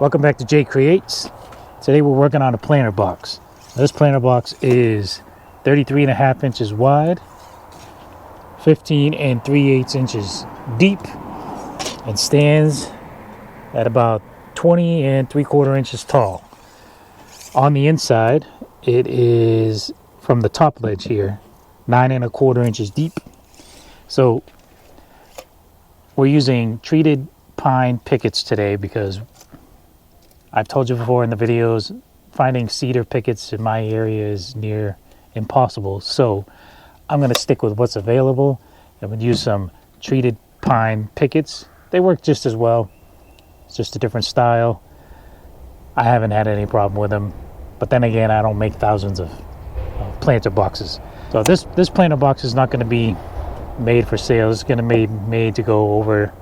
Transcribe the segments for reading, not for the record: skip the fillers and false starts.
Welcome back to Jay Creates. Today we're working on a planter box. This planter box is 33.5 inches wide, 15 3/8 inches deep, and stands at about 20 3/4 inches tall. On the inside, it is from the top ledge here, 9 1/4 inches deep. So we're using treated pine pickets today because I've told you before in the videos, finding cedar pickets in my area is near impossible. So I'm going to stick with what's available and would use some treated pine pickets. They work just as well. It's just a different style. I haven't had any problem with them. But then again, I don't make thousands of planter boxes. So this planter box is not going to be made for sale. It's going to be made to go over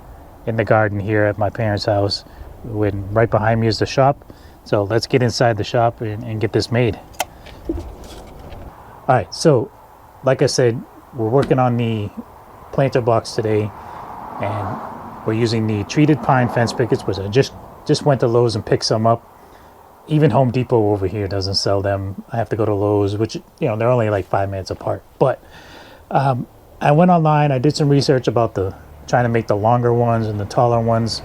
in the garden here at my parents' house. When right behind me is the shop. So let's get inside the shop and get this made. All right, so like I said, we're working on the planter box today, and we're using the treated pine fence pickets, which I just went to Lowe's and picked some up. Even Home Depot over here doesn't sell them. I have to go to Lowe's, which, you know, they're only like 5 minutes apart. But I went online, I did some research about trying to make the longer ones and the taller ones,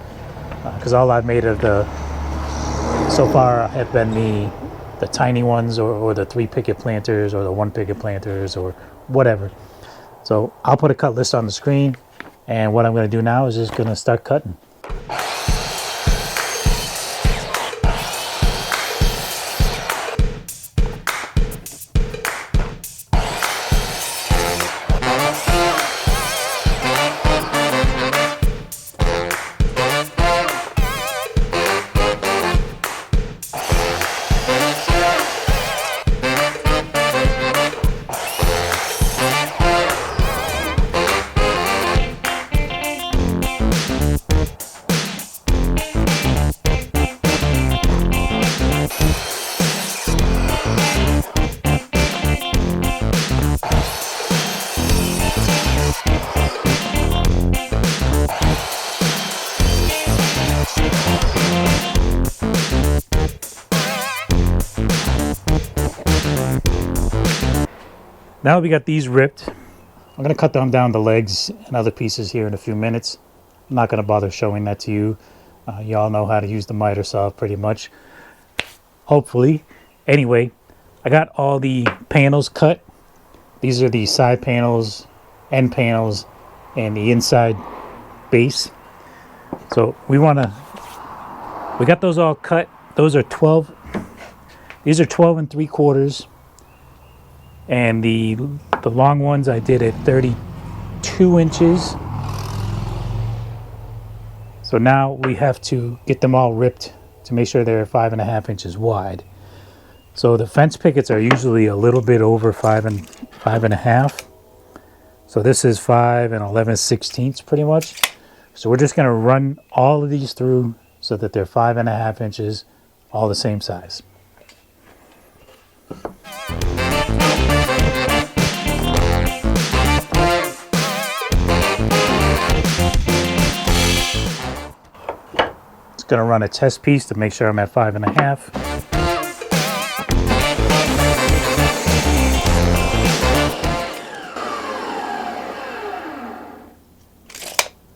because all I've made of so far have been the tiny ones or the 3 picket planters or the 1 picket planters or whatever. So I'll put a cut list on the screen, and what I'm going to do now is just going to start cutting. Now we got these ripped, I'm going to cut them down the legs and other pieces here in a few minutes. I'm not going to bother showing that to you. Y'all know how to use the miter saw pretty much, hopefully. Anyway, I got all the panels cut. These are the side panels, end panels, and the inside base. So we got those all cut. Those are 12. These are 12 3/4. And the long ones I did at 32 inches. So now we have to get them all ripped to make sure they're 5.5 inches wide. So the fence pickets are usually a little bit over 5.5. So this is 5 11/16 pretty much. So we're just going to run all of these through so that they're 5.5 inches, all the same size. Going to run a test piece to make sure I'm at 5.5.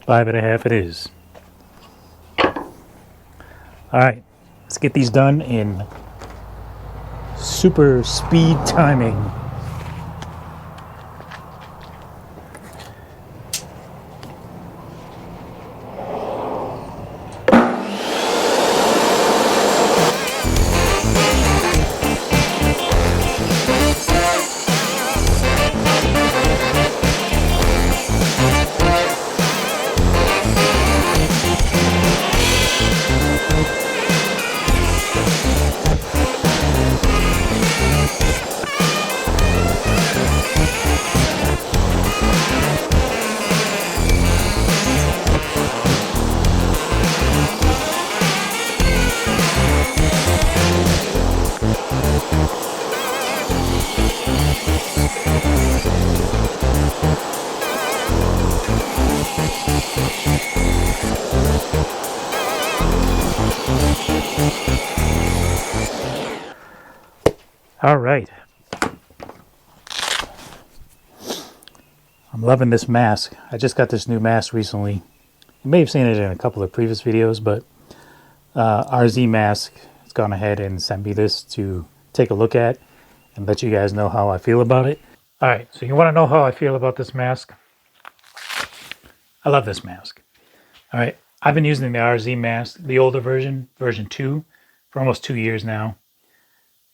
5.5 it is. All right, let's get these done in super speed timing. All right. I'm loving this mask. I just got this new mask recently. You may have seen it in a couple of previous videos, but RZ Mask has gone ahead and sent me this to take a look at and let you guys know how I feel about it. All right, so you want to know how I feel about this mask? I love this mask. All right, I've been using the RZ mask, the older version, version 2, for almost 2 years now.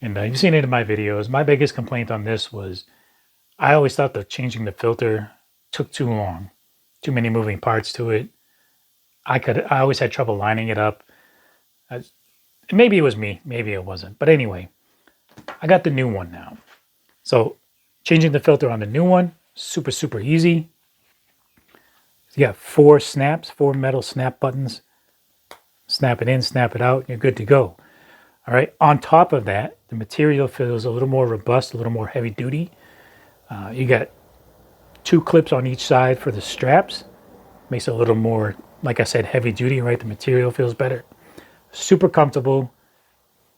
And you've seen it in my videos. My biggest complaint on this was I always thought that changing the filter took too long. Too many moving parts to it. I always had trouble lining it up. Maybe it was me, maybe it wasn't. But anyway, I got the new one now. So changing the filter on the new one, super easy. You got 4 snaps, 4 metal snap buttons. Snap it in, snap it out, you're good to go. All right, on top of that, the material feels a little more robust, a little more heavy duty. You got 2 clips on each side for the straps. Makes it a little more, like I said, heavy duty, right? The material feels better. Super comfortable.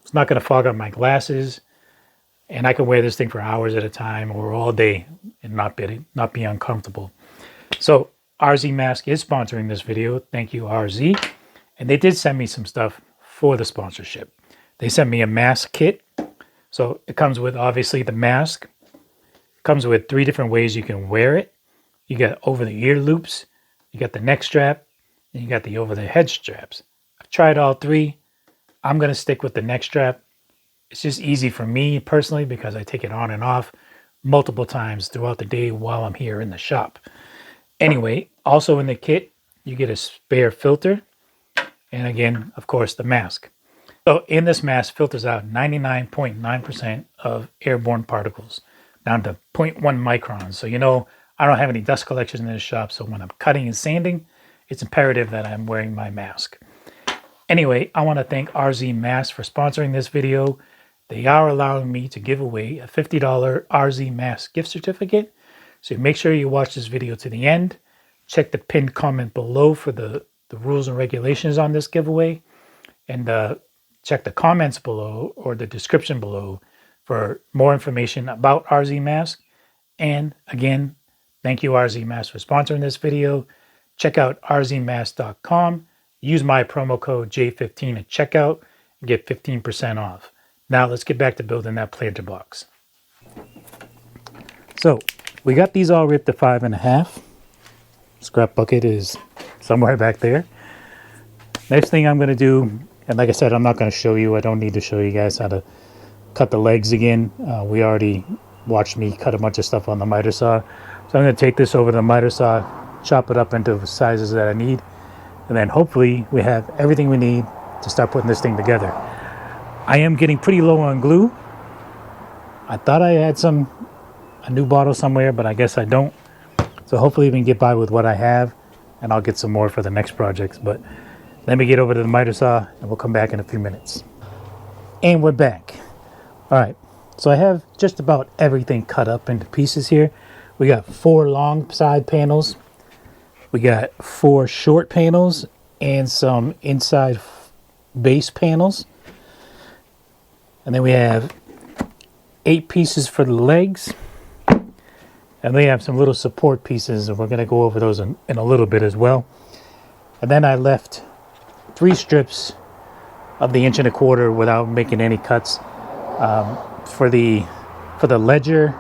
It's not going to fog up my glasses. And I can wear this thing for hours at a time or all day and not be uncomfortable. So RZ Mask is sponsoring this video. Thank you, RZ. And they did send me some stuff for the sponsorship. They sent me a mask kit. So it comes with, obviously, the mask. It comes with 3 different ways you can wear it. You got over the ear loops, you got the neck strap, and you got the over the head straps. I've tried all 3. I'm going to stick with the neck strap. It's just easy for me personally because I take it on and off multiple times throughout the day while I'm here in the shop. Anyway, also in the kit, you get a spare filter. And again, of course, the mask. So in this mask filters out 99.9% of airborne particles down to 0.1 microns. So, you know, I don't have any dust collections in this shop. So when I'm cutting and sanding, it's imperative that I'm wearing my mask. Anyway, I want to thank RZ Mask for sponsoring this video. They are allowing me to give away a $50 RZ Mask gift certificate. So make sure you watch this video to the end. Check the pinned comment below for the rules and regulations on this giveaway. And check the comments below or the description below for more information about RZ Mask. And again, thank you RZ Mask for sponsoring this video. Check out rzmask.com. Use my promo code J15 at checkout and get 15% off. Now let's get back to building that planter box. So we got these all ripped to 5.5. Scrap bucket is somewhere back there. Next thing I'm going to do, and like I said, I'm not going to show you. I don't need to show you guys how to cut the legs again. We already watched me cut a bunch of stuff on the miter saw. So I'm going to take this over to the miter saw, chop it up into the sizes that I need. And then hopefully we have everything we need to start putting this thing together. I am getting pretty low on glue. I thought I had a new bottle somewhere, but I guess I don't. So hopefully we can get by with what I have, and I'll get some more for the next projects. But let me get over to the miter saw, and we'll come back in a few minutes. And we're back. All right, so I have just about everything cut up into pieces here. We got 4 long side panels. We got 4 short panels and some inside base panels. And then we have 8 pieces for the legs. And we have some little support pieces, and we're going to go over those in a little bit as well. And then I left 3 strips of the 1.25 inch without making any cuts for the ledger.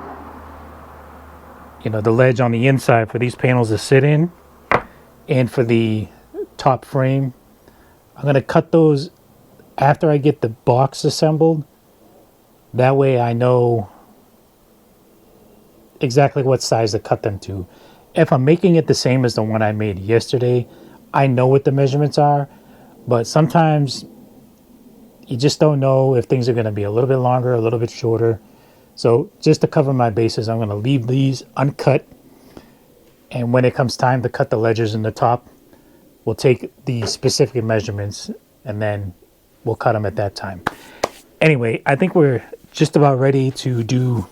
You know, the ledge on the inside for these panels to sit in, and for the top frame. I'm going to cut those after I get the box assembled. That way I know exactly what size to cut them to. If I'm making it the same as the one I made yesterday, I know what the measurements are, but sometimes you just don't know if things are going to be a little bit longer, a little bit shorter. So just to cover my bases, I'm going to leave these uncut. And when it comes time to cut the ledgers in the top, we'll take the specific measurements and then we'll cut them at that time. Anyway, I think we're just about ready to do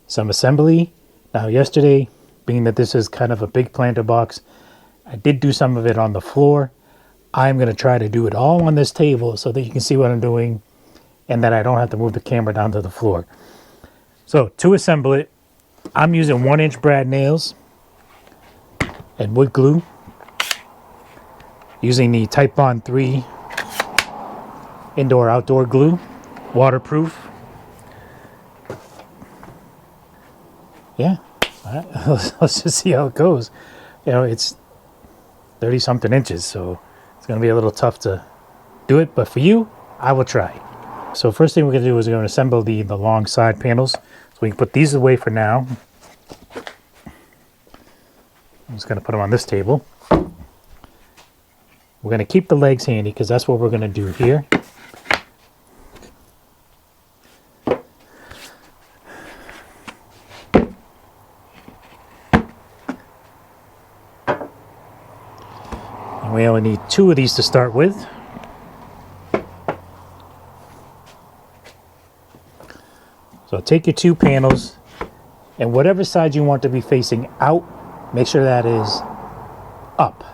some assembly. Now yesterday, being that this is kind of a big planter box, I did do some of it on the floor. I'm going to try to do it all on this table so that you can see what I'm doing and that I don't have to move the camera down to the floor. So to assemble it, I'm using 1-inch brad nails and wood glue, using the Type Bond 3 indoor-outdoor glue, waterproof. Yeah, all right. Let's just see how it goes. You know, it's 30 something inches, so it's going to be a little tough to do it, but for you, I will try. So first thing we're going to do is we're going to assemble the long side panels. So we can put these away for now. I'm just going to put them on this table. We're going to keep the legs handy because that's what we're going to do here. And we only need 2 of these to start with. So take your 2 panels, and whatever side you want to be facing out, make sure that is up.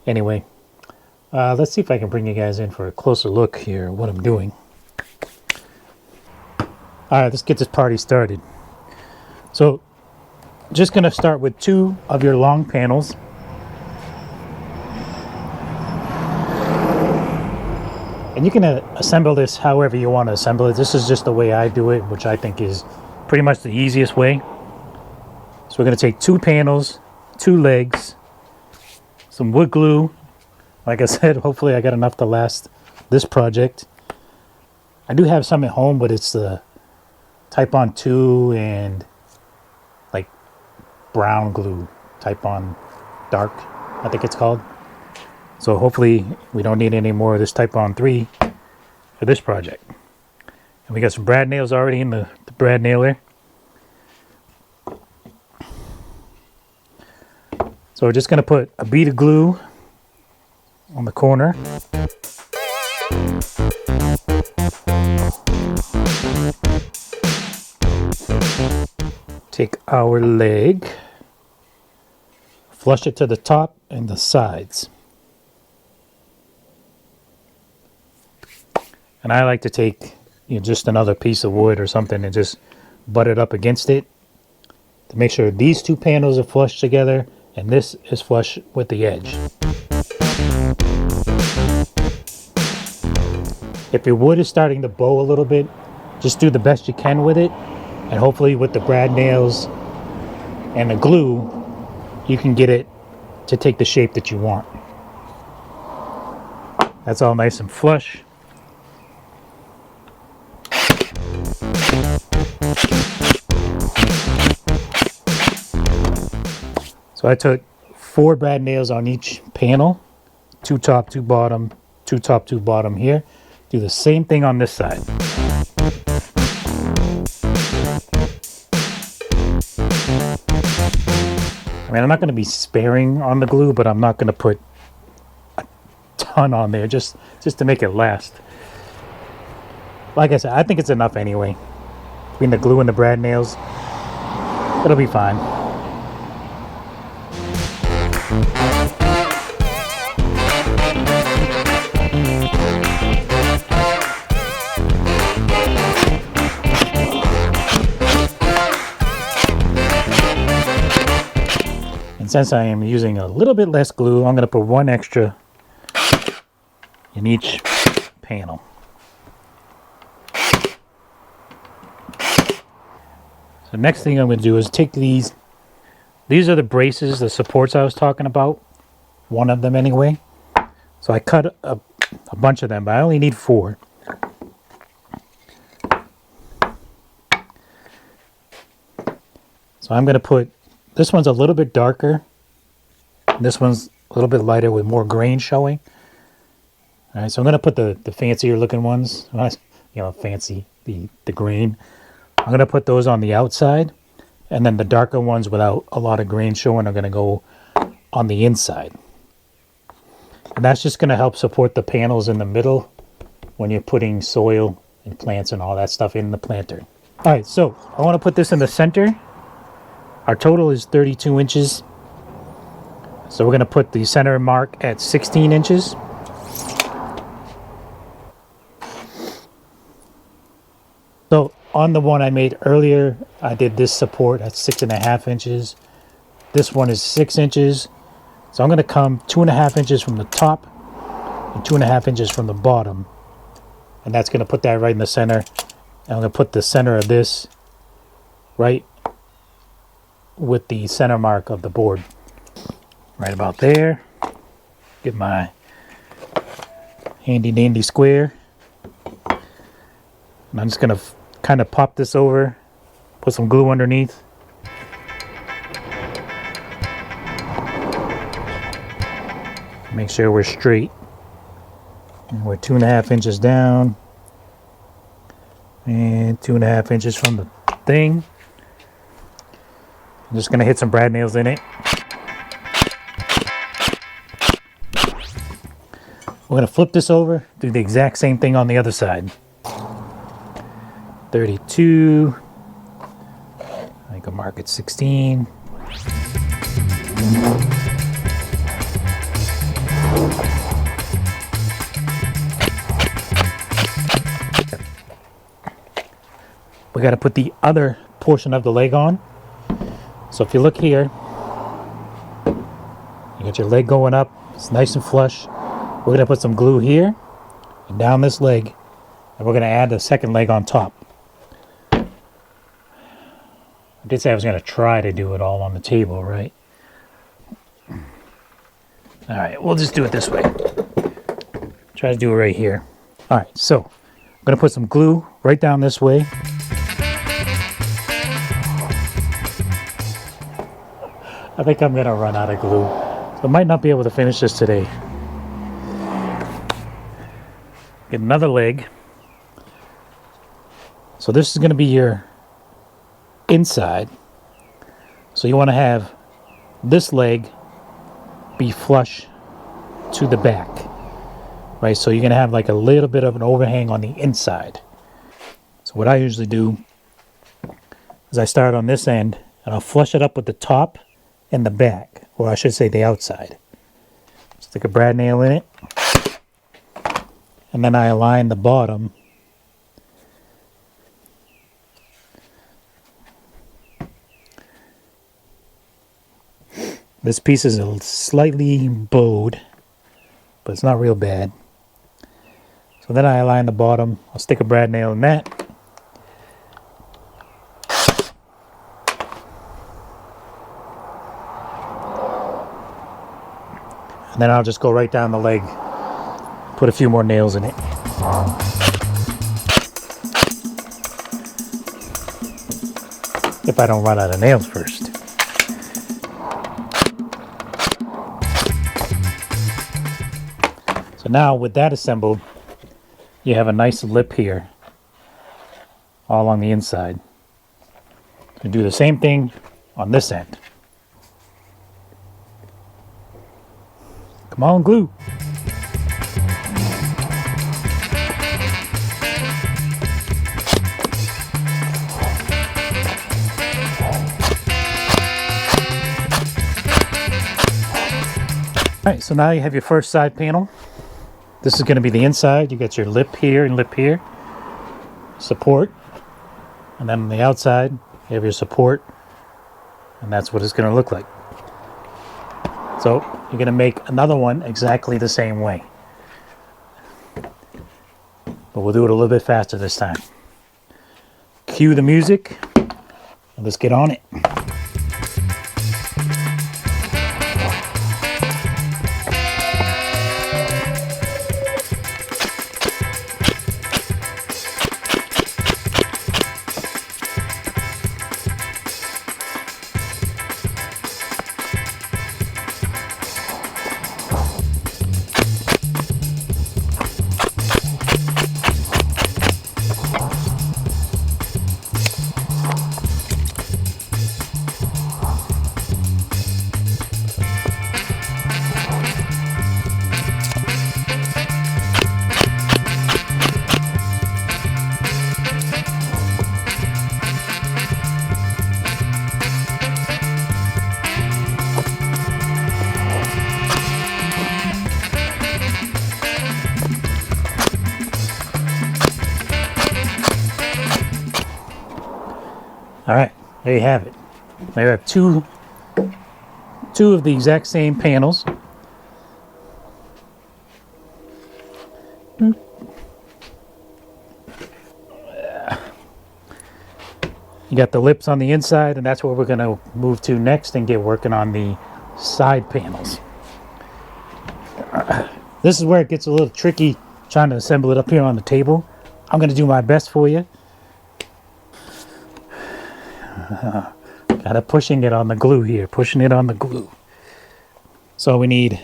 Anyway, let's see if I can bring you guys in for a closer look here at what I'm doing. All right, let's get this party started. So, just going to start with 2 of your long panels. And you can assemble this however you want to assemble it. This is just the way I do it, which I think is pretty much the easiest way. So we're going to take 2 panels, 2 legs, some wood glue. Like I said, hopefully I got enough to last this project. I do have some at home, but it's the Type Bond 2 and like brown glue, Type Bond Dark, I think it's called. So hopefully we don't need any more of this Type Bond 3 for this project. And we got some brad nails already in the brad nailer. So we're just going to put a bead of glue on the corner. Take our leg, flush it to the top and the sides. And I like to take just another piece of wood or something and just butt it up against it to make sure these 2 panels are flush together and this is flush with the edge. If your wood is starting to bow a little bit, just do the best you can with it, and hopefully with the brad nails and the glue you can get it to take the shape that you want. That's all nice and flush. So I took 4 brad nails on each panel, 2 top, 2 bottom, 2 top, 2 bottom here. Do the same thing on this side. I mean, I'm not going to be sparing on the glue, but I'm not going to put a ton on there just to make it last. Like I said, I think it's enough anyway. Between the glue and the brad nails, it'll be fine. And since I am using a little bit less glue, I'm going to put 1 extra in each panel. So next thing I'm going to do is take these. These are the braces, the supports I was talking about. 1 of them anyway. So I cut a bunch of them, but I only need 4. So I'm going to put, this one's a little bit darker. This one's a little bit lighter with more grain showing. All right, so I'm going to put the fancier looking ones, fancy, the grain. I'm going to put those on the outside, and then the darker ones without a lot of grain showing are going to go on the inside. And that's just going to help support the panels in the middle when you're putting soil and plants and all that stuff in the planter. All right, so I want to put this in the center. Our total is 32 inches. So we're going to put the center mark at 16 inches. So on the one I made earlier, I did this support at 6.5 inches. This one is 6 inches. So I'm going to come 2.5 inches from the top and 2.5 inches from the bottom. And that's going to put that right in the center. And I'm going to put the center of this right with the center mark of the board. Right about there. Get my handy dandy square. And I'm just going to kind of pop this over, put some glue underneath. Make sure we're straight. And we're 2.5 inches down and 2.5 inches from the thing. I'm just going to hit some brad nails in it. We're going to flip this over, do the exact same thing on the other side. 32. I can mark it 16. We got to put the other portion of the leg on. So if you look here, you got your leg going up. It's nice and flush. We're going to put some glue here and down this leg, and we're going to add the second leg on top. I did say I was going to try to do it all on the table, right? All right, we'll just do it this way. Try to do it right here. All right, so I'm going to put some glue right down this way. I think I'm going to run out of glue. So I might not be able to finish this today. Get another leg. So this is going to be your inside. So you want to have this leg be flush to the back. Right? So you're going to have like a little bit of an overhang on the inside. So what I usually do is I start on this end and I'll flush it up with the top and the back, or I should say the outside. Stick a brad nail in it, and then I align the bottom This piece is slightly bowed, but it's not real bad. So then I align the bottom. I'll stick a brad nail in that. And then I'll just go right down the leg, put a few more nails in it. If I don't run out of nails first. So now with that assembled, you have a nice lip here, all along the inside. You do the same thing on this end. Come on, glue. Alright, so now you have your first side panel. This is going to be the inside. You got your lip here and lip here. Support. And then on the outside, you have your support. And that's what it's going to look like. So you're going to make another one exactly the same way. But we'll do it a little bit faster this time. Cue the music. And let's get on it. All right, there you have it. There you have two of the exact same panels. You got the lips on the inside, and that's what we're going to move to next and get working on the side panels. This is where it gets a little tricky trying to assemble it up here on the table. I'm going to do my best for you. Gotta pushing it on the glue here, pushing it on the glue. So we need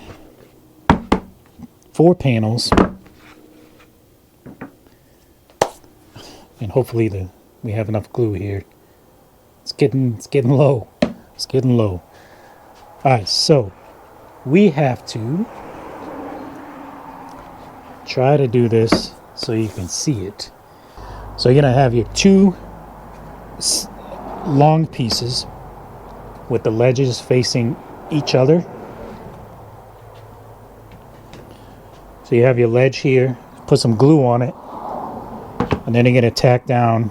4 panels, and hopefully we have enough glue here. It's getting low. It's getting low. All right, so we have to try to do this so you can see it. So you're gonna have your 2 long pieces with the ledges facing each other. So you have your ledge here, put some glue on it, and then you're going to tack down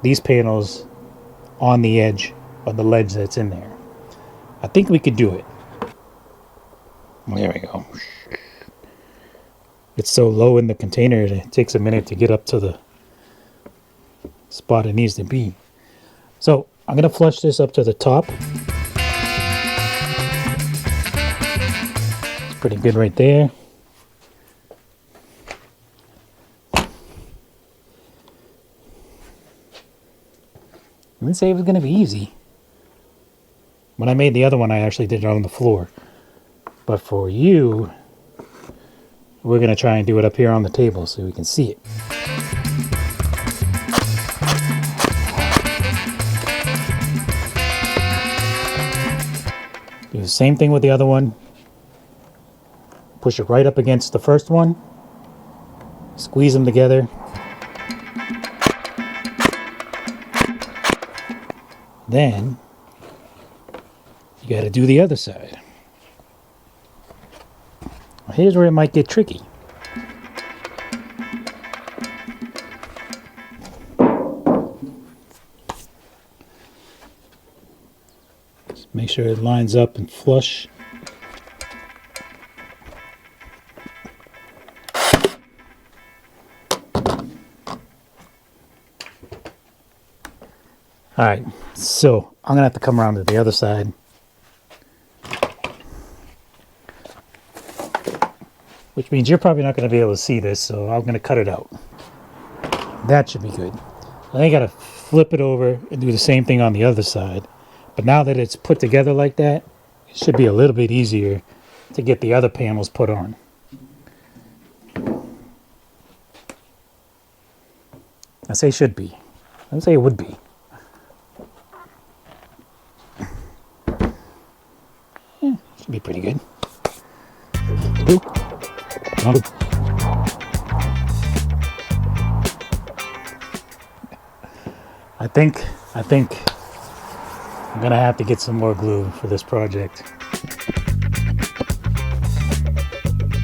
these panels on the edge of the ledge that's in there. I think we could do it. There we go. It's so low in the container, it takes a minute to get up to the spot it needs to be. So I'm going to flush this up to the top. It's pretty good right there. I didn't say it was going to be easy. When I made the other one, I actually did it on the floor. But for you, we're going to try and do it up here on the table so we can see it. Do the same thing with the other one. Push it right up against the first one. Squeeze them together. Then you got to do the other side. Here's where it might get tricky. Just make sure it lines up and flush. All right, so I'm gonna have to come around to the other side. Which means you're probably not going to be able to see this, so I'm going to cut it out. That should be good. Then you got to flip it over and do the same thing on the other side. But now that it's put together like that, it should be a little bit easier to get the other panels put on. I say should be. I would say it would be. Yeah, should be pretty good. Ooh. I think I'm gonna have to get some more glue for this project.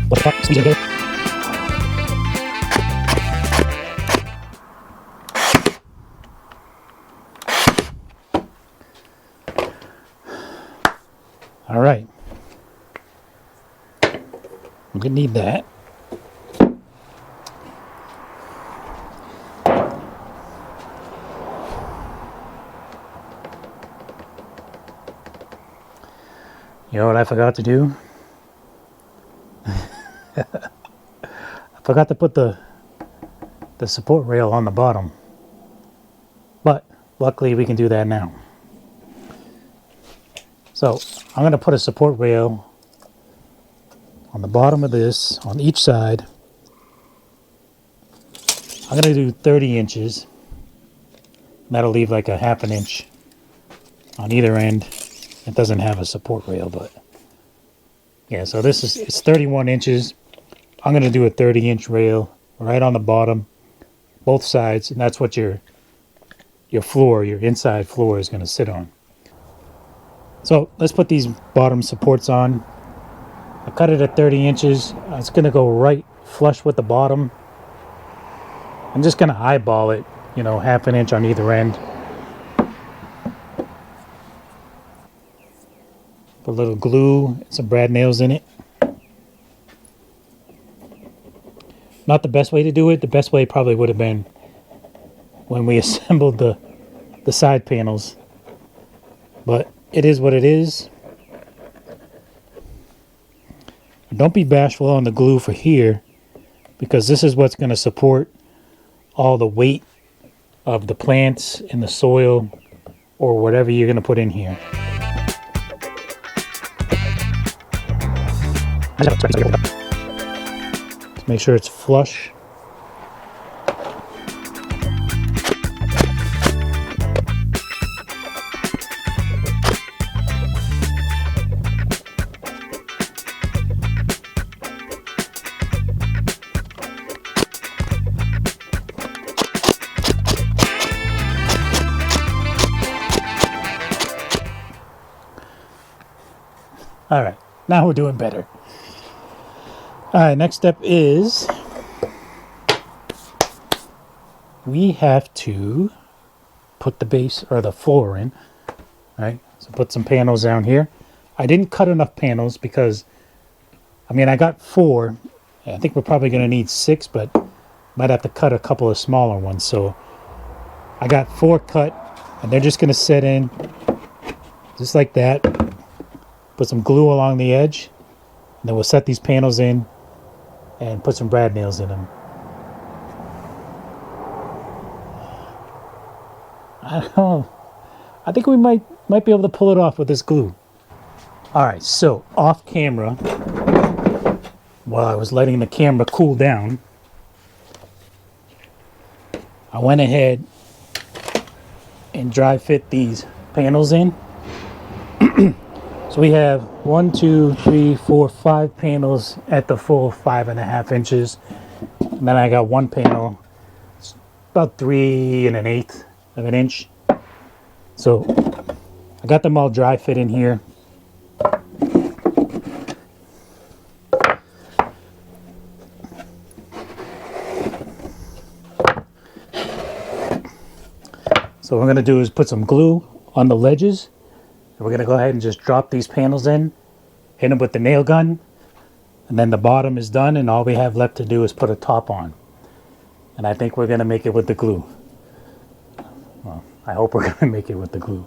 What the fuck? Squeeze it together. All right. I'm gonna need that. You know what I forgot to do? I forgot to put the support rail on the bottom. But luckily we can do that now. So I'm going to put a support rail on the bottom of this, on each side. I'm going to do 30 inches. That'll leave like a ½ inch on either end. It doesn't have a support rail, but yeah, so it's 31 inches. I'm going to do a 30-inch rail right on the bottom, both sides, and that's what your floor, your inside floor is going to sit on. So let's put these bottom supports on. I cut it at 30 inches. It's going to go right flush with the bottom. I'm just going to eyeball it you know, 1/2 inch on either end. Put a little glue and some brad nails in it. Not the best way to do it. The best way probably would have been when we assembled the side panels. But it is what it is. Don't be bashful on the glue for here, because this is what's going to support all the weight of the plants in the soil or whatever you're going to put in here. Make sure it's flush. All right, now we're doing better. All right, next step is we have to put the base or the floor in. All right, so put some panels down here. I didn't cut enough panels because, I mean, I got 4. I think we're probably going to need 6, but might have to cut a couple of smaller ones. So I got 4 cut, and they're just going to set in just like that. Put some glue along the edge, and then we'll set these panels in and put some brad nails in them. I don't know. I think we might be able to pull it off with this glue. All right, so off camera, while I was letting the camera cool down, I went ahead and dry fit these panels in. So we have 1, 2, 3, 4, 5 panels at the full 5.5 inches. And then I got 1 panel, it's about 3 1/8 of an inch. So I got them all dry fit in here. So what we're going to do is put some glue on the ledges. And we're going to go ahead and just drop these panels in, hit them with the nail gun, and then the bottom is done, and all we have left to do is put a top on. And I think we're going to make it with the glue. Well, I hope we're going to make it with the glue.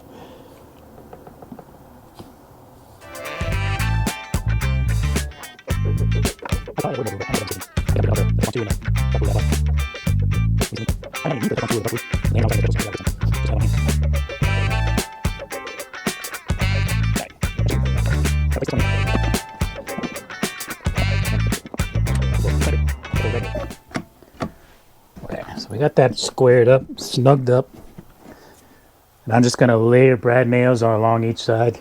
Okay, so we got that squared up, snugged up. And I'm just going to layer brad nails along each side.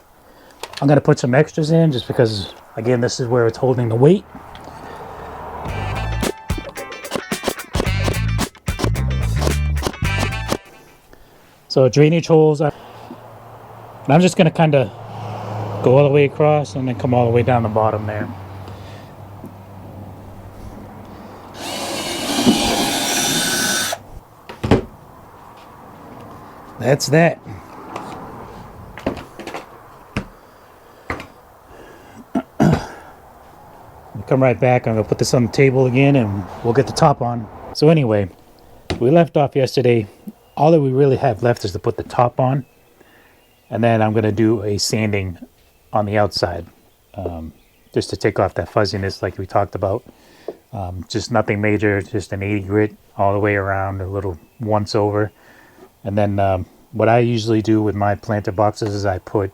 I'm going to put some extras in just because, again, this is where it's holding the weight. So drainage holes, and I'm just going to kind of go all the way across and then come all the way down the bottom there. That's that. We'll come right back. I'm going to put this on the table again and we'll get the top on. So anyway, we left off yesterday. All that we really have left is to put the top on. And then I'm going to do a sanding on the outside. Just to take off that fuzziness like we talked about. Just nothing major, just an 80 grit all the way around, a little once over. And then what I usually do with my planter boxes is I put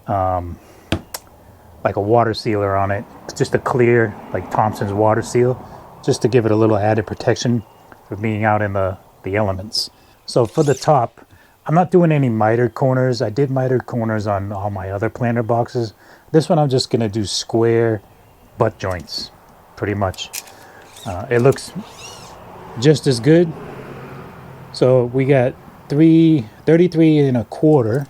like a water sealer on it. It's just a clear, like Thompson's water seal, just to give it a little added protection for being out in the elements. So for the top, I'm not doing any mitered corners. I did mitered corners on all my other planter boxes. This one I'm just going to do square butt joints, pretty much. It looks just as good. So we got 33 1/4.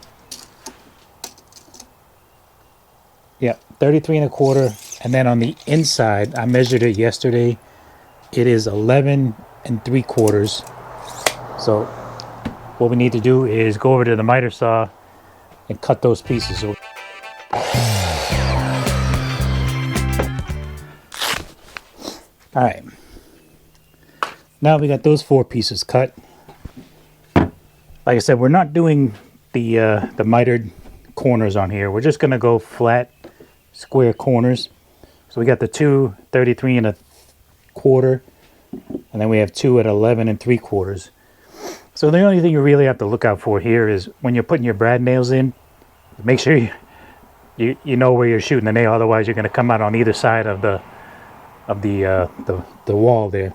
Yeah, 33 1/4. And then on the inside, I measured it yesterday. It is 11 3/4. So what we need to do is go over to the miter saw and cut those pieces. All right, now we got those 4 pieces cut. Like I said, we're not doing the mitered corners on here. We're just gonna go flat square corners. So we got the 2 33 1/4, and then we have 2 at 11 3/4. So the only thing you really have to look out for here is when you're putting your brad nails in, make sure you know where you're shooting the nail. Otherwise, you're gonna come out on either side of the wall there.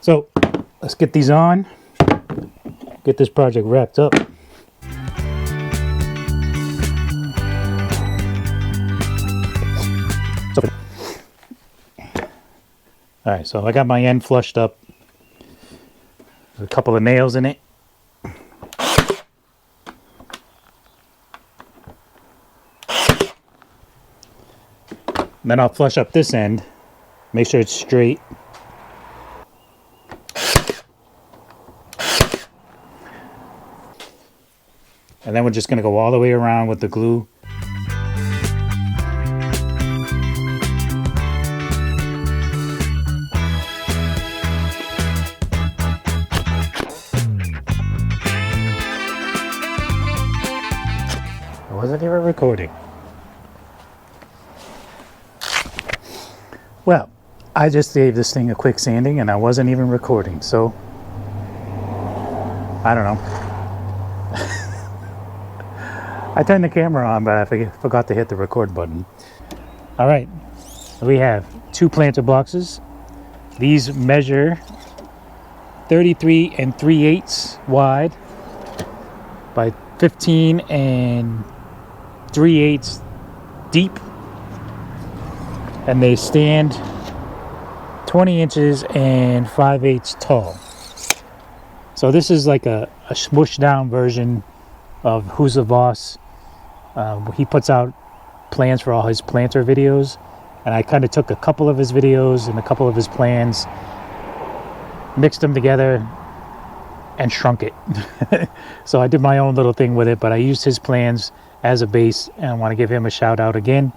So let's get these on, get this project wrapped up. All right, so I got my end flushed up. There's a couple of nails in it. And then I'll flush up this end, make sure it's straight. And then we're just gonna go all the way around with the glue. I wasn't even recording. Well, I just gave this thing a quick sanding and I wasn't even recording, so I don't know. I turned the camera on, but I forgot to hit the record button. All right, we have 2 planter boxes. These measure 33 3/8 wide by 15 3/8 deep. And they stand 20 inches and 5/8 tall. So this is like a smushed down version of Who's the Boss. He puts out plans for all his planter videos, and I kind of took a couple of his videos and a couple of his plans, mixed them together, and shrunk it. So I did my own little thing with it, but I used his plans as a base, and I want to give him a shout out again.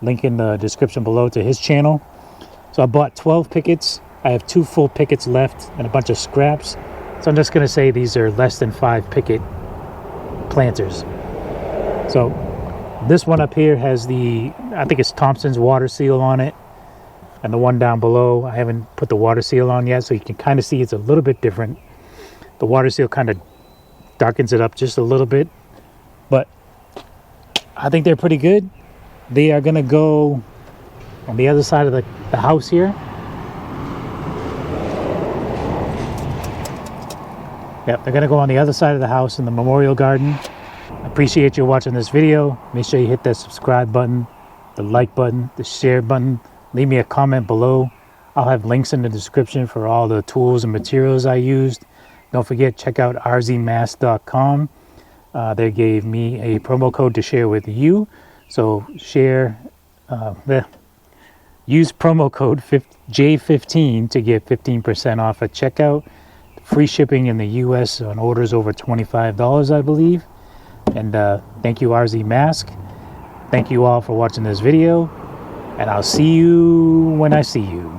Link in the description below to his channel. So I bought 12 pickets. I have 2 full pickets left and a bunch of scraps. So I'm just going to say these are less than 5 picket planters. So this one up here has I think it's Thompson's water seal on it. And the one down below, I haven't put the water seal on yet, so you can kind of see it's a little bit different. The water seal kind of darkens it up just a little bit. But I think they're pretty good. They are going to go on the other side of the house here. Yep, they're going to go on the other side of the house in the memorial garden. I appreciate you watching this video. Make sure you hit that subscribe button, the like button, the share button. Leave me a comment below. I'll have links in the description for all the tools and materials I used. Don't forget, check out rzmask.com. They gave me a promo code to share with you. So use promo code J15 to get 15% off at checkout. Free shipping in the US on orders over $25, I believe. And thank you, RZ Mask. Thank you all for watching this video. And I'll see you when I see you.